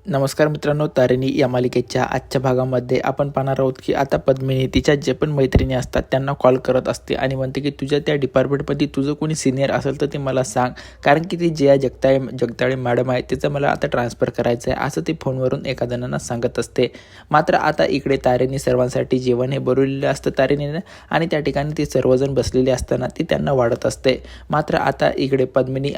नमस्कार मित्रांनो, तारिणी या मालिकेच्या आजच्या भागामध्ये आपण पाहणार आहोत की आता पद्मिनी तिच्या जे पण मैत्रिणी असतात त्यांना कॉल करत असते आणि म्हणते की तुझ्या त्या डिपार्टमेंटमध्ये तुझं कोणी सिनियर असेल तर ते मला सांग, कारण की ती जया जगताळे मॅडम आहे तिचं मला आता ट्रान्सफर करायचं आहे असं ती फोनवरून एका जणांना सांगत असते. मात्र आता इकडे तारिणी सर्वांसाठी जेवण हे बनवलेलं असतं तारिणीनं आणि त्या ठिकाणी ती सर्वजण बसलेली असताना ती त्यांना वाढत असते. मात्र आता इकडे पद्मिनी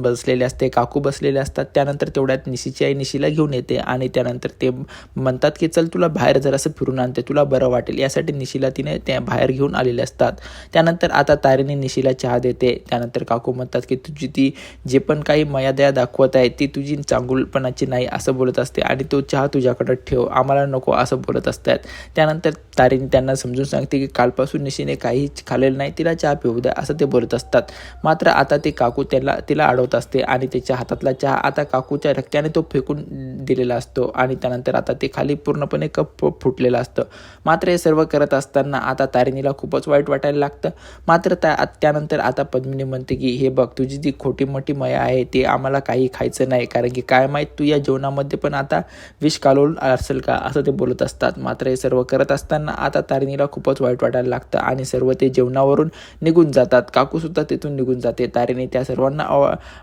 बसलेले असते, काकू बसलेले असतात. त्यानंतर तेवढ्यात निशीची आई निशीला घेऊन येते आणि त्यानंतर ते म्हणतात की चल तुला बाहेर जरासं फिरून आणते, तुला बरं वाटेल, यासाठी निशीला तिने त्या बाहेर घेऊन आलेले असतात. त्यानंतर आता तारिणी निशीला चहा देते. त्यानंतर काकू म्हणतात की तुझी ती जे पण काही मर्यादा दाखवत आहे ती तुझी चांगुलपणाची नाही असं बोलत असते आणि तो चहा तुझ्याकडं ठेव, आम्हाला नको असं बोलत असतात. त्यानंतर तारिणी त्यांना समजून सांगते की कालपासून निशीने काहीच खाल्लेलं नाही, तिला चहा पिऊ द्या असं ते बोलत असतात. मात्र आता ते काकू तिला अडवत असते आणि त्याच्या हातातला चहा आता काकूच्या रक्त्याने तो फेकून दिलेला असतो आणि त्यानंतर आता ते खाली पूर्णपणे कप फुटलेलं असतं. मात्र हे सर्व करत असताना आता तारिणीला खूपच वाईट वाटायला लागतं. मात्र त्यानंतर आता पद्मिनी म्हणते की हे बघ, तुझी जी खोटी मोठी मया आहे ते आम्हाला काही खायचं नाही, कारण की काय माहीत तू या जेवणामध्ये पण आता विष कालवून असेल का असं ते बोलत असतात. मात्र हे सर्व करत असताना आता तारिणीला खूपच वाईट वाटायला लागतं आणि सर्व ते जेवणावरून निघून जातात. काकूसुद्धा तिथून निघून जाते. तारिणी त्या सर्वांना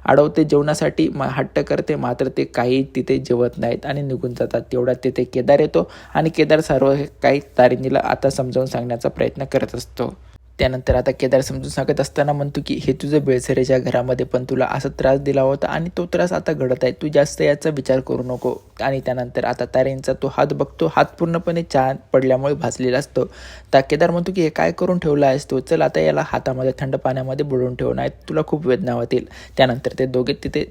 अडवते जेवणासाठी, हट्ट करते. मात्र ते काही तिथे जेवत नाहीत आणि निघून जातात. तेवढ्यात तिथे केदार येतो आणि केदार सर्व काही तारिणीला आता समजावून सांगण्याचा प्रयत्न करत असतो. त्यानंतर आता केदार समजून सांगत असताना म्हणतो की हे तुझं बेळसरेच्या घरामध्ये पण तुला असा त्रास दिला होता आणि तो त्रास आता घडत आहे, तू जास्त याचा विचार करू नको. आणि त्यानंतर आता तारेंचा तो हात बघतो, हात पूर्णपणे चहा पडल्यामुळे भाजलेला असतो. केदार म्हणतो की हे काय करून ठेवला आहेस तू, चल आता याला हातामध्ये थंड पाण्यामध्ये बुडवून ठेव, नाही तुला खूप वेदना होतील. त्यानंतर ते दोघे तिथे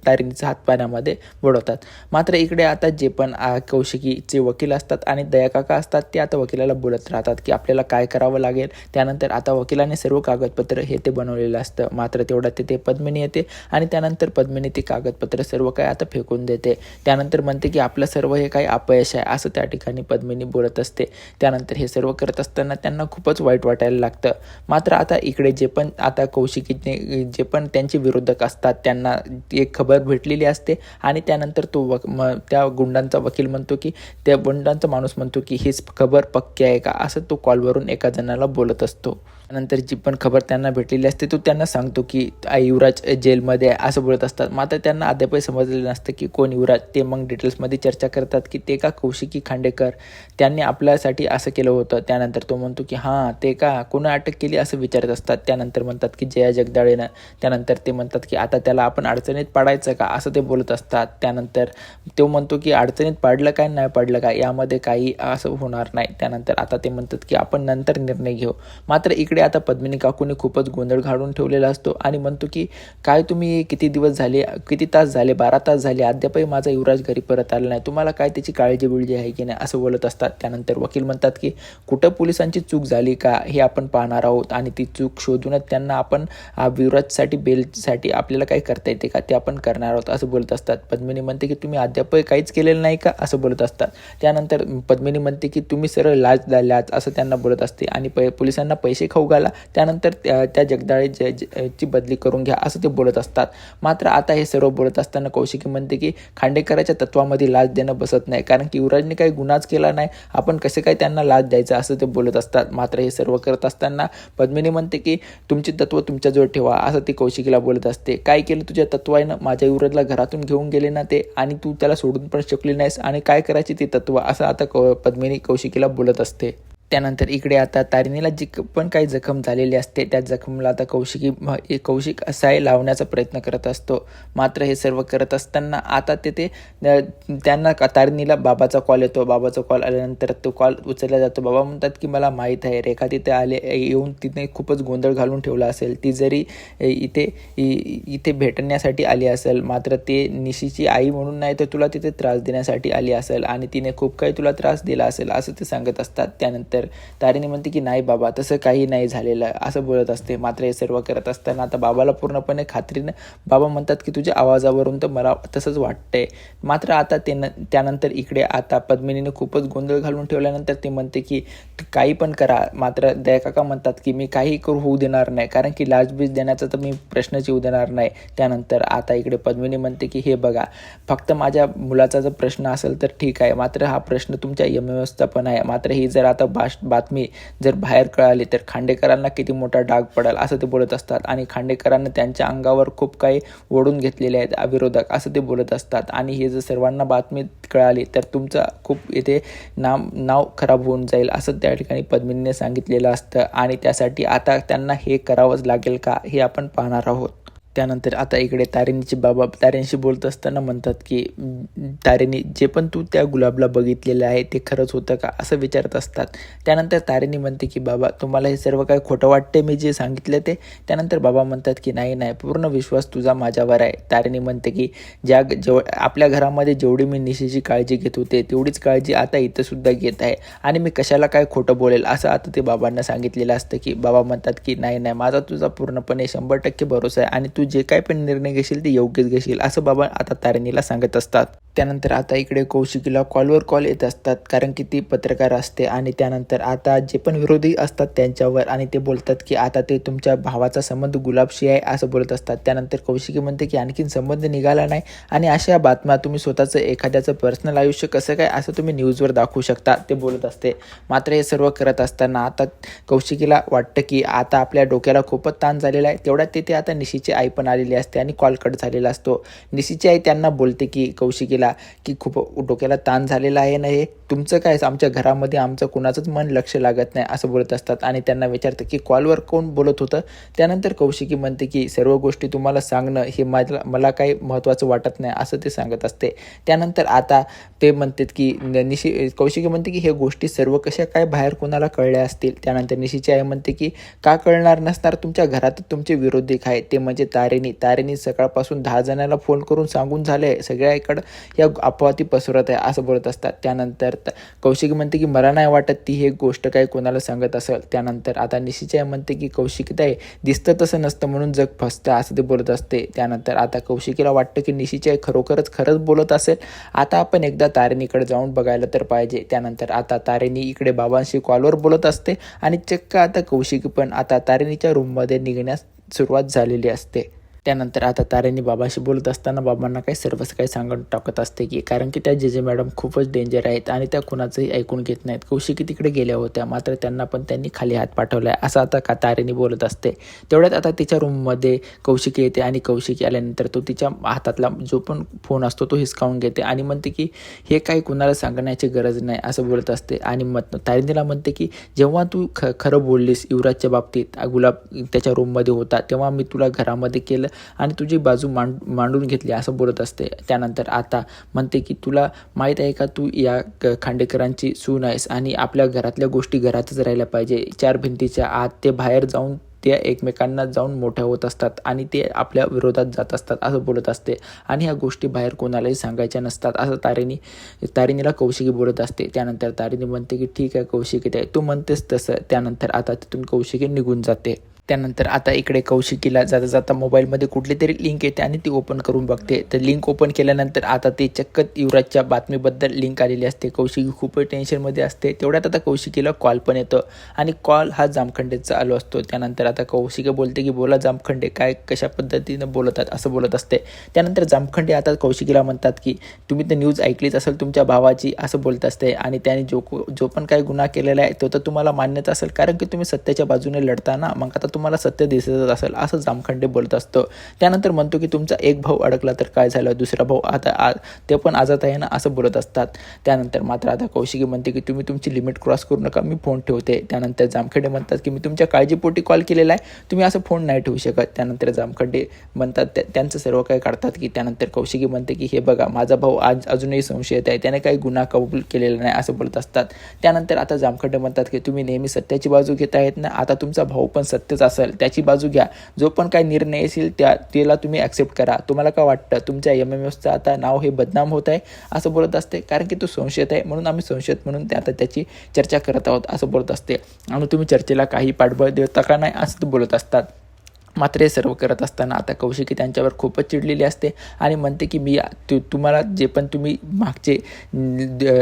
तारिणीचा हात पाण्यामध्ये बुडवतात. मात्र इकडे आता जे पण कौशिकीचे वकील असतात आणि दयाकाका असतात ते आता वकिलाला बोलत राहतात की आपल्याला काय करावं लागेल. त्यानंतर आता वकिलाने सर्व कागदपत्र हे ते बनवलेलं असतं. मात्र तेवढ्यात तिथे पद्मिनी येते आणि त्यानंतर पद्मिनी ती कागदपत्र सर्व काय आता फेकून देते. त्यानंतर म्हणते की आपलं सर्व हे काही अपयश आहे असं त्या ठिकाणी पद्मिनी बोलत असते. त्यानंतर हे सर्व करत असताना त्यांना खूपच वाईट वाटायला लागतं. मात्र आता इकडे जे पण आता कौशिकीने जे पण त्यांचे विरोधक असतात त्यांना एक खबर भेटलेली असते आणि त्यानंतर तो त्या गुंडांचा वकील म्हणतो की त्या गुंडांचा माणूस म्हणतो की हीच खबर पक्की आहे का, असं तो कॉलवरून एका जणाला बोलत असतो. नंतर जी पण खबर त्यांना भेटलेली असते तो त्यांना सांगतो की युवराज जेलमध्ये आहे असं बोलत असतात. मात्र त्यांना अद्यापही समजलेलं नसतं की कोण युवराज. ते मग डिटेल्समध्ये चर्चा करतात की ते का कौशिकी खांडेकर, त्यांनी आपल्यासाठी असं केलं होतं. त्यानंतर तो म्हणतो की हां ते का, कोणी अटक केली असं विचारत असतात. त्यानंतर म्हणतात की जया जगदाळेनं. त्यानंतर ते म्हणतात की आता त्याला आपण अडचणीत पाडायचं का असं ते बोलत असतात. त्यानंतर तो म्हणतो की अडचणीत पाडलं काय नाही पाडलं काय यामध्ये काही असं होणार नाही. त्यानंतर आता ते म्हणतात की आपण नंतर निर्णय घेऊ. मात्र इकडे आता पद्मिनी काकूने खूपच गोंधळ घालून ठेवलेला असतो आणि म्हणतो की काय तुम्ही किती दिवस झाले, किती तास झाले, 12 तास झाले, अद्यापही माझा युवराज घरी परत आला नाही, तुम्हाला काय त्याची काळजी बिळजी आहे की नाही असं बोलत असतात. त्यानंतर वकील म्हणतात की कुठं पोलिसांची चूक झाली का हे आपण पाहणार आहोत आणि ती चूक शोधूनच त्यांना आपण युवराजसाठी बेलसाठी आपल्याला काय करता येते का ते आपण करणार आहोत असं बोलत असतात. पद्मिनी म्हणते की तुम्ही अद्यापही काहीच केलेलं नाही का असं बोलत असतात. त्यानंतर पद्मिनी म्हणते की तुम्ही सरळ लाच असं त्यांना बोलत असते आणि पोलिसांना पैसे खाऊ घाला, त्यानंतर त्या जगदाळे ची बदली करून घ्या असं ते बोलत असतात. मात्र आता हे सर्व बोलत असताना कौशिकी म्हणते की खांडेकराच्या तत्वामध्ये लाच देणं बसत नाही, कारण की युवराजने काही गुन्हाच केला नाही, आपण कसे काय त्यांना लाच द्यायचं असं ते बोलत असतात. मात्र हे सर्व करत असताना पद्मिनी म्हणते की तुमची तत्व तुमच्याजवळ ठेवा असं ती कौशिकीला बोलत असते. काय केलं तुझ्या तत्वानं, माझ्या युवराजला घरातून घेऊन गेले ना ते, आणि तू त्याला सोडून पण शकली नाहीस, आणि काय करायची ती तत्व असं आता पद्मिनी कौशिकीला बोलत असते. त्यानंतर इकडे आता तारिणीला जी पण काही जखम झालेली असते त्या जखमला आता कौशिक असाय लावण्याचा प्रयत्न करत असतो. मात्र हे सर्व करत असताना आता तिथे त्यांना तारिणीला बाबाचा कॉल येतो. बाबाचा कॉल आल्यानंतर तो कॉल उचलला जातो. बाबा म्हणतात की मला माहीत आहे रेखा तिथे येऊन तिने खूपच गोंधळ घालून ठेवला असेल, ती जरी इथे भेटण्यासाठी आली असेल, मात्र ते निशीची आई म्हणून नाही तर तुला तिथे त्रास देण्यासाठी आली असेल आणि तिने खूप काही तुला त्रास दिला असेल असं ते सांगत असतात. त्यानंतर त्यानंतर तारिणी म्हणते की नाही बाबा तसं काही नाही झालेलं असं बोलत असते. मात्र हे सर्व करत असताना आता बाबाला पूर्णपणे खात्रीनं बाबा म्हणतात की तुझ्या आवाजावरून तर मला तसंच वाटतंय. मात्र आता त्यानंतर इकडे आता पद्मिनीने खूपच गोंधळ घालून ठेवल्यानंतर ती म्हणते की काही पण करा. मात्र दयाकाका म्हणतात की मी काही करू होऊ देणार नाही, कारण की लाचबीज देण्याचा तर मी प्रश्नच येऊ देणार नाही. त्यानंतर आता इकडे पद्मिनी म्हणते की हे बघा, फक्त माझ्या मुलाचा जर प्रश्न असेल तर ठीक आहे, मात्र हा प्रश्न तुमच्या यमव्यवस्थापन आहे. मात्र ही जर आता बातमी जर बाहेर कळाली तर खांडेकरांना किती मोठा डाग पडेल असं ते बोलत असतात. आणि खांडेकरांना त्यांच्या अंगावर खूप काही ओढून घेतलेले आहेत विरोधक असं ते बोलत असतात. आणि हे जर सर्वांना बातमी कळाली तर तुमचं खूप इथे नाव खराब होऊन जाईल असं त्या ठिकाणी पद्मिनीने सांगितलेलं असतं. आणि त्यासाठी आता त्यांना हे करावंच लागेल का हे आपण पाहणार आहोत. त्यानंतर आता इकडे तारिणीचे बाबा तारिणीशी बोलत असताना म्हणतात की तारिणी, जे पण तू त्या गुलाबला बघितलेलं आहे ते खरंच होतं का असं विचारत असतात. त्यानंतर तारिणी म्हणते की बाबा तुम्हाला हे सर्व काय खोटं वाटते मी जे सांगितलं ते. त्यानंतर बाबा म्हणतात की नाही नाही, पूर्ण विश्वास तुझा माझ्यावर आहे. तारिणी म्हणते की आपल्या घरामध्ये जेवढी मी निशीची काळजी घेत होते तेवढीच काळजी आता इथं सुद्धा घेत आहे, आणि मी कशाला काय खोटं बोलेल असं आता ते बाबांना सांगितलेलं असतं. की बाबा म्हणतात की नाही नाही, माझा तुझा पूर्णपणे 100% भरोसा आहे आणि तू जे काय पण निर्णय घेशील ते योग्यच घेशील असं बाबा आता तारिणीला सांगत असतात. त्यानंतर आता इकडे कौशिकीला कॉलवर कॉल येत असतात, कारण की ती पत्रकार असते. आणि त्यानंतर आता जे पण विरोधी असतात त्यांच्यावर, आणि ते बोलतात की आता ते तुमच्या भावाचा संबंध गुलाबशी आहे असं बोलत असतात. त्यानंतर कौशिकी म्हणते की आणखीन संबंध निघाला नाही, आणि अशा बातम्या तुम्ही स्वतःचं एखाद्याचं पर्सनल आयुष्य कसं काय असं तुम्ही न्यूजवर दाखवू शकता ते बोलत असते. मात्र हे सर्व करत असताना आता कौशिकीला वाटतं की आता आपल्या डोक्याला खूपच ताण झालेला आहे. तेवढ्यात तिथे आता निशीची आई पण आलेली असते आणि कॉल कट झालेला असतो. निशीची आई त्यांना बोलते की कौशिकीला की खूप डोक्याला ताण झालेला आहे ना, हे तुमचं काय, आमच्या घरामध्ये आमचं कुणाचंच मन लक्ष लागत नाही असं बोलत असतात. आणि त्यांना विचारतं की कॉलवर कोण बोलत होतं. त्यानंतर कौशिकी म्हणते की सर्व गोष्टी तुम्हाला सांगणं हे मला काही महत्त्वाचं वाटत नाही असं ते सांगत असते. त्यानंतर आता ते म्हणतात की कौशिकी म्हणते की हे गोष्टी सर्व कशा काय बाहेर कोणाला कळल्या असतील. त्यानंतर निशीची आई म्हणते की का कळणार नसणार, तुमच्या घरात तुमचे विरोधी आहे ते म्हणजे तारिणी सकाळपासून 10 जणांना फोन करून सांगून झाले, सगळ्याकडं या अफवाती पसरत आहे असं बोलत असतात. त्यानंतर कौशिकी म्हणते की मला नाही वाटत ती हे गोष्ट काही कोणाला सांगत असेल. त्यानंतर आता निशीची आई म्हणते की कौशिकीताई, दिसतं तसं नसतं म्हणून जग फसतं असं ते बोलत असते. त्यानंतर आता कौशिकीला वाटतं की निशीची आई खरंच बोलत असेल, आता आपण एकदा तारिणीकडे जाऊन बघायला तर पाहिजे. त्यानंतर आता तारिणी इकडे बाबांशी कॉलवर बोलत असते, आणि चक्क आता कौशिकी पण आता तारिणीच्या रूममध्ये निघण्यास सुरुवात झालेली असते. त्यानंतर आता तारिणी बाबाशी बोलत असताना बाबांना सर्वच काही सांगून टाकत असते की कारण की त्या जे मॅडम खूपच डेंजर आहेत आणि त्या कुणाचंही ऐकून घेत नाहीत. कौशिकी तिकडे गेल्या होत्या, मात्र त्यांना पण त्यांनी खाली हात पाठवला आहे असं आता तारिणी बोलत असते. तेवढ्यात आता तिच्या रूममध्ये कौशिकी येते, आणि कौशिकी आल्यानंतर तो तिच्या हातातला जो पण फोन असतो तो हिसकावून घेते आणि म्हणते की हे काही कुणाला सांगण्याची गरज नाही असं बोलत असते. आणि तारिणीला म्हणते की जेव्हा तू खरं बोललीस युवराजच्या बाबतीत, गुलाब त्याच्या रूममध्ये होता तेव्हा मी तुला घरामध्ये केलं आणि तुझी बाजू मांडून घेतली असं बोलत असते. त्यानंतर आता म्हणते की तुला माहीत आहे का, तू या खांडेकरांची सून आहेस आणि आपल्या घरातल्या गोष्टी घरातच राहिल्या पाहिजे. 4 भिंतीच्या आत ते बाहेर जाऊन त्या एकमेकांना जाऊन मोठ्या होत असतात आणि ते आपल्या विरोधात जात असतात असं बोलत असते. आणि ह्या गोष्टी बाहेर कोणालाही सांगायच्या नसतात असं तारिणीला कौशिकी बोलत असते. त्यानंतर तारिणी म्हणते की ठीक आहे कौशिकी, तू म्हणतेस तसं. त्यानंतर आता तिथून कौशिकी निघून जाते. त्यानंतर आता इकडे कौशिकीला जाता जाता मोबाईलमध्ये कुठली तरी लिंक येते आणि ती ओपन करून बघते. तर लिंक ओपन केल्यानंतर आता ते चक्क युवराजच्या बातमीबद्दल लिंक आलेली असते. कौशिकी खूपच टेन्शनमध्ये असते. तेवढ्यात आता कौशिकीला कॉल पण येतो, आणि कॉल हा जामखंडेचा आलो असतो. त्यानंतर आता कौशिकी बोलते की बोला जामखंडे, काय कशा पद्धतीनं बोलतात असं बोलत असते. त्यानंतर जामखंडे आता कौशिकीला म्हणतात की तुम्ही तर न्यूज ऐकलीच असेल तुमच्या भावाची असं बोलत असते, आणि त्याने जो पण काही गुन्हा केलेला आहे तो तर तुम्हाला मान्यच असेल, कारण की तुम्ही सत्याच्या बाजूने लढताना, मग आता तुम्हाला सत्य दिसतच असेल असं जामखंडे बोलत असतो. त्यानंतर म्हणतो की तुमचा एक भाऊ अडकला तर काय झालं, दुसरा भाऊ आता ते पण आजात आहे ना असं बोलत असतात. त्यानंतर मात्र आता कौशिकी म्हणते की तुम्ही तुमची लिमिट क्रॉस करू नका, मी फोन ठेवते. त्यानंतर जामखंडे म्हणतात की मी तुमच्या काळजीपोटी कॉल केलेला आहे, तुम्ही असं फोन नाही ठेवू शकत. त्यानंतर जामखंडे म्हणतात त्यांचं सर्व काही काढतात. की त्यानंतर कौशिकी म्हणते की हे बघा, माझा भाऊ अजूनही संशयित आहे, त्याने काही गुन्हा कबूल केलेला नाही असं बोलत असतात. त्यानंतर आता जामखंडे म्हणतात की तुम्ही नेहमी सत्याची बाजू घेत आहेत ना, आता तुमचा भाऊ पण सत्यच असेल त्याची बाजू घ्या, जो पण काही निर्णय असेल त्याला तुम्ही ॲक्सेप्ट करा. तुम्हाला काय वाटतं तुमच्या MMFचं आता नाव हे बदनाम होत आहे असं बोलत असते, कारण की तो संशयित आहे म्हणून आम्ही संशयित म्हणून आता त्याची चर्चा करत आहोत असं बोलत असते. आणि तुम्ही चर्चेला काही पाठबळ देता का नाही असं ते बोलत असतात. मात्र हे सर्व करत असताना आता कौशिकी त्यांच्यावर खूपच चिडलेली असते आणि म्हणते की मी तुम्हाला जे पण तुम्ही मागचे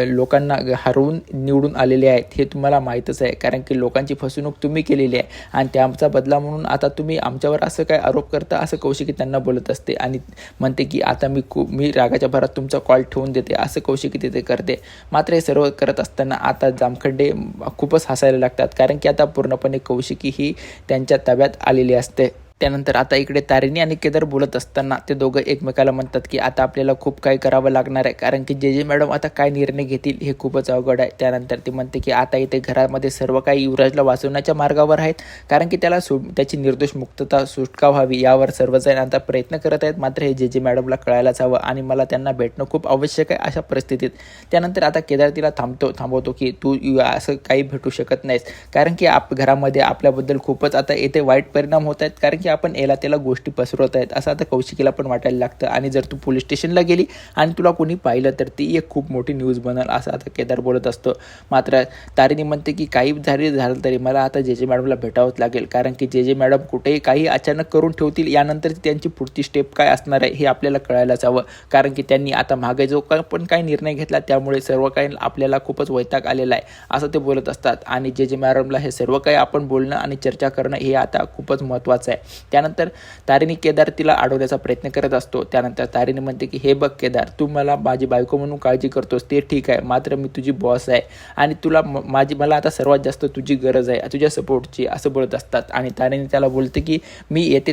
लोकांना हरवून निवडून आलेले आहेत हे तुम्हाला माहीतच आहे, कारण की लोकांची फसवणूक तुम्ही केलेली आहे आणि त्याचा बदला म्हणून आता तुम्ही आमच्यावर असं काय आरोप करता असं कौशिकी त्यांना बोलत असते. आणि म्हणते की आता मी रागाच्या भरात तुमचा कॉल ठेवून देते असं कौशिकी तिथे करते. मात्र हे सर्व करत असताना आता जामखंडे खूपच हसायला लागतात, कारण की आता पूर्णपणे कौशिकी ही त्यांच्या ताब्यात आलेली असते. त्यानंतर आता इकडे तारिणी आणि केदार बोलत असताना ते दोघं एकमेकाला म्हणतात की आता आपल्याला खूप काही करावं लागणार आहे, कारण की जे मॅडम आता काय निर्णय घेतील हे खूपच अवघड आहे. त्यानंतर ती म्हणते की आता इथे घरामध्ये सर्व काही युवराजला वाचवण्याच्या मार्गावर आहेत, कारण की त्याला त्याची निर्दोष मुक्तता सुटका व्हावी यावर सर्वजण आता प्रयत्न करत आहेत. मात्र हे जे मॅडमला कळायलाच हवं आणि मला त्यांना भेटणं खूप आवश्यक आहे अशा परिस्थितीत. त्यानंतर आता केदार तिला थांबवतो की तू असं काही भेटू शकत नाहीस, कारण की घरामध्ये आपल्याबद्दल खूपच आता इथे वाईट परिणाम होत आहेत, कारण की आपण याला त्याला गोष्टी पसरवत आहेत असं आता कौशिकीला पण वाटायला लागतं. आणि जर तू पोलीस स्टेशनला गेली आणि तुला कोणी पाहिलं तर ती एक खूप मोठी न्यूज बनेल असं आता केदार बोलत असतो. मात्र तारिणी म्हणते की काही झालं तरी मला आता जे मॅडमला भेटावंच लागेल, कारण की जे मॅडम कुठेही काही अचानक करून ठेवतील यानंतर त्यांची पुढची स्टेप काय असणार आहे हे आपल्याला कळायलाच हवं, कारण की त्यांनी आता मागे जो पण काही निर्णय घेतला त्यामुळे सर्व काही आपल्याला खूपच वैताग आलेला आहे असं ते बोलत असतात. आणि जे मॅडमला हे सर्व काही आपण बोलणं आणि चर्चा करणं हे आता खूपच महत्त्वाचं आहे. त्यानंतर तारिणी केदार तिला अडवण्याचा प्रयत्न करत असतो. त्यानंतर तारिणी म्हणते की हे बघ केदार, तू मला माझी बायको म्हणून काळजी करतोस ते ठीक आहे, मात्र मी तुझी बॉस आहे आणि मला आता सर्वात जास्त तुझी गरज आहे, तुझ्या सपोर्टची असं बोलत असतात. आणि तारिणी त्याला बोलते की मी येते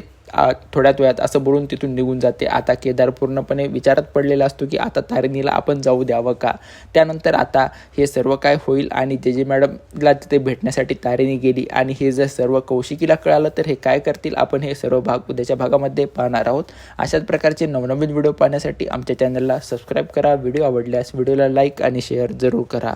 थोड्याच वेळात असं बोलून तिथून निघून जाते. आता केदार पूर्णपणे विचारात पडलेला असतो की आता तारिणीला आपण जाऊ द्यावं का. त्यानंतर आता हे सर्व काय होईल आणि जे मॅडमला तिथे भेटण्यासाठी तारिणी गेली आणि हे जर सर्व कौशिकीला कळालं तर हे काय करतील आपण हे सर्व भाग उद्याच्या भागामध्ये पाहणार आहोत. अशाच प्रकारचे नवनवीन व्हिडिओ पाहण्यासाठी आमच्या चॅनलला सबस्क्राईब करा. व्हिडिओ आवडल्यास व्हिडिओला लाईक आणि शेअर जरूर करा.